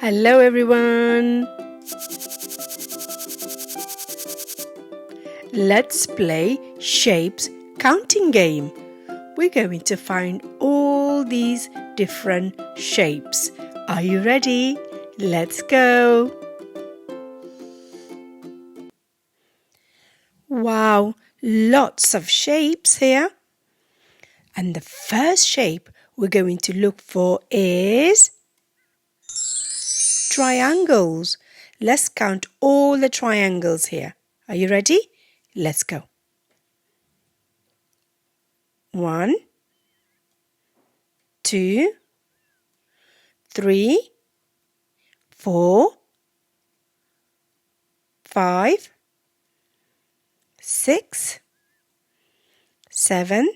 Hello everyone. Let's play shapes counting game. We're going to find all these different shapes. Are you ready? Let's go. Wow, lots of shapes here. And the first shape we're going to look for is triangles. Let's count all the triangles here. Are you ready? Let's go. 1, 2, 3, 4, 5, 6, 7,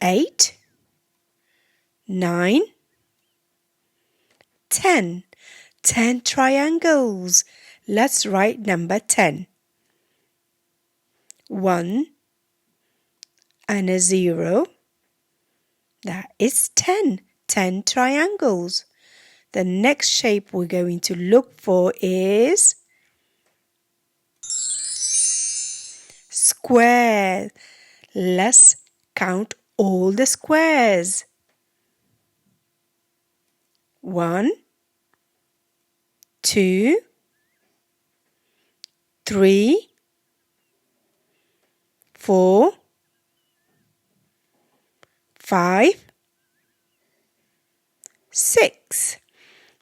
8, 9, 10. 10 triangles. Let's write number 10. 1 and a 0. That is 10. 10 triangles. The next shape we're going to look for is square. Let's count all the squares. 1, 2, 3, 4, 5, 6.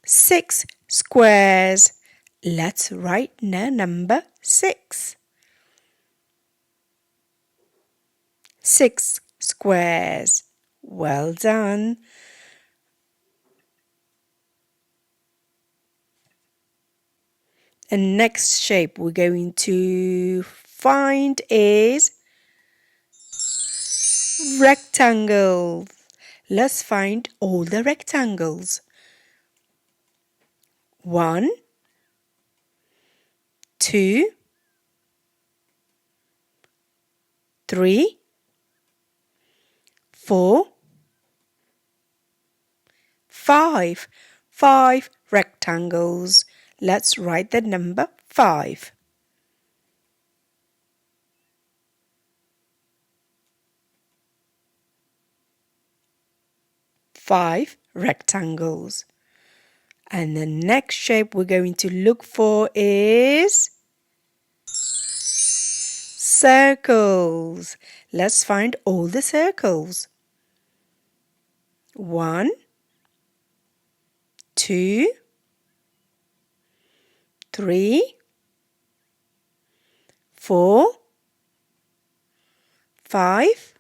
6 squares. Let's write the number 6. 6 squares. Well done. The next shape we're going to find is rectangle. Let's find all the rectangles. 1, 2, 3, 4, 5. 5 rectangles. Let's write the number 5. 5 rectangles. And the next shape we're going to look for is circles. Let's find all the circles. 1, 2, 3, 4, 5,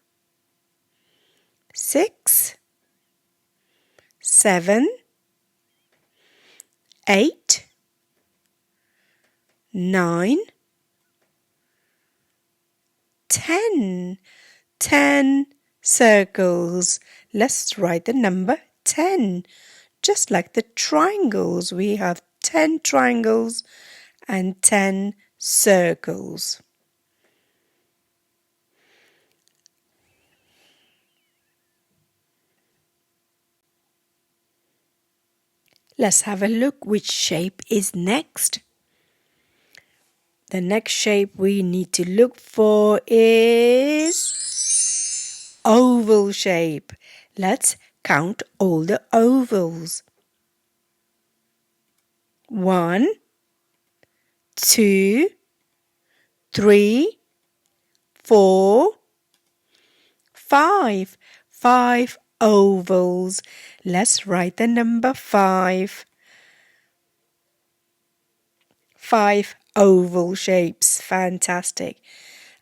6, 7, 8, 9, 10. 10 circles. Let's write the number 10. Just like the triangles, we have 10 triangles and 10 circles. Let's have a look which shape is next. The next shape we need to look for is oval shape. Let's count all the ovals. 1, 2, 3, 4, 5. 5 ovals. Let's write the number 5. 5 oval shapes. Fantastic.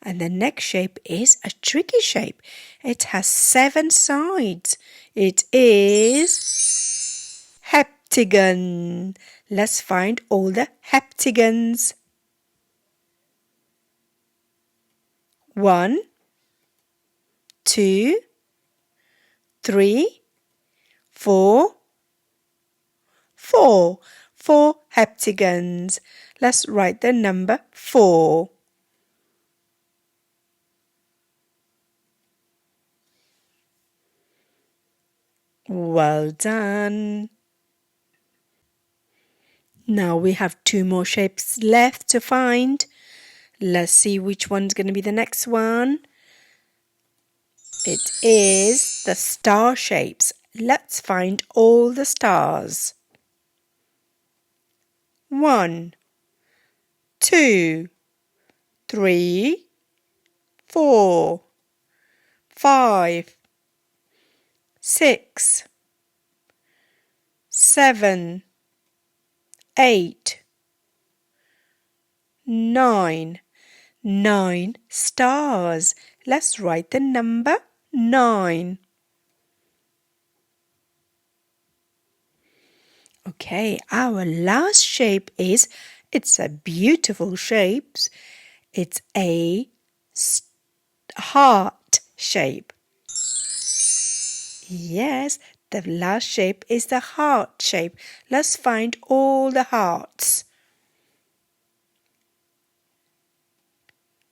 And the next shape is a tricky shape. It has 7 sides. It is heptagon. Let's find all the heptagons. 1, 2, 3, 4, 4. 4 heptagons. Let's write the number 4. Well done. Now we have 2 more shapes left to find. Let's see which one's going to be the next one. It is the star shapes. Let's find all the stars. 1, 2, 3, 4, 5, 6, 7, 8, 9. 9 stars. Let's write the number 9. Okay, our last shape is, it's a beautiful shape. It's a heart shape. Yes, the last shape is the heart shape. Let's find all the hearts.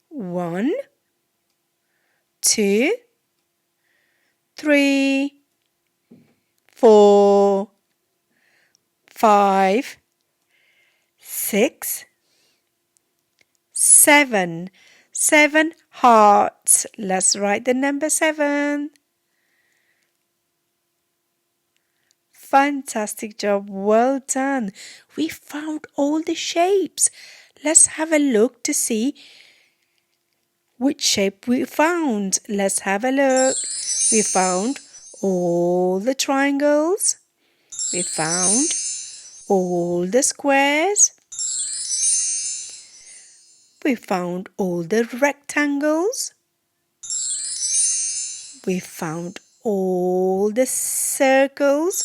1, 2, 3, 4, 5, 6, 7. 7 hearts. Let's write the number 7. Fantastic job. Well done. We found all the shapes. Let's have a look to see which shape we found. Let's have a look. We found all the triangles. We found all the squares. We found all the rectangles. We found all the circles.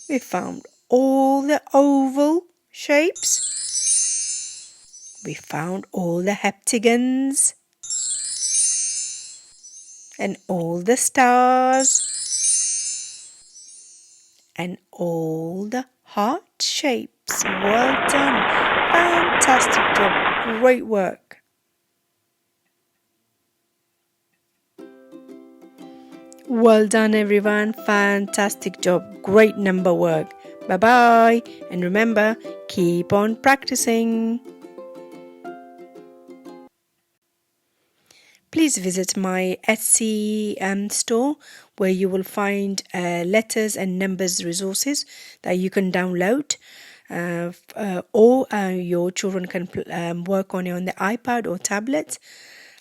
We found all the oval shapes. We found all the heptagons and all the stars and all the heart shapes. Well done. Fantastic job. Great work. Well done, everyone. Fantastic job. Great number work. Bye-bye. And remember, keep on practicing. Please visit my Esty store where you will find letters and numbers resources that you can download. Or your children can work on it on the iPad or tablet.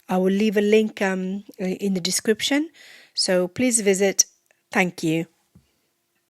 I will leave a link in the description. So please visit. Thank you.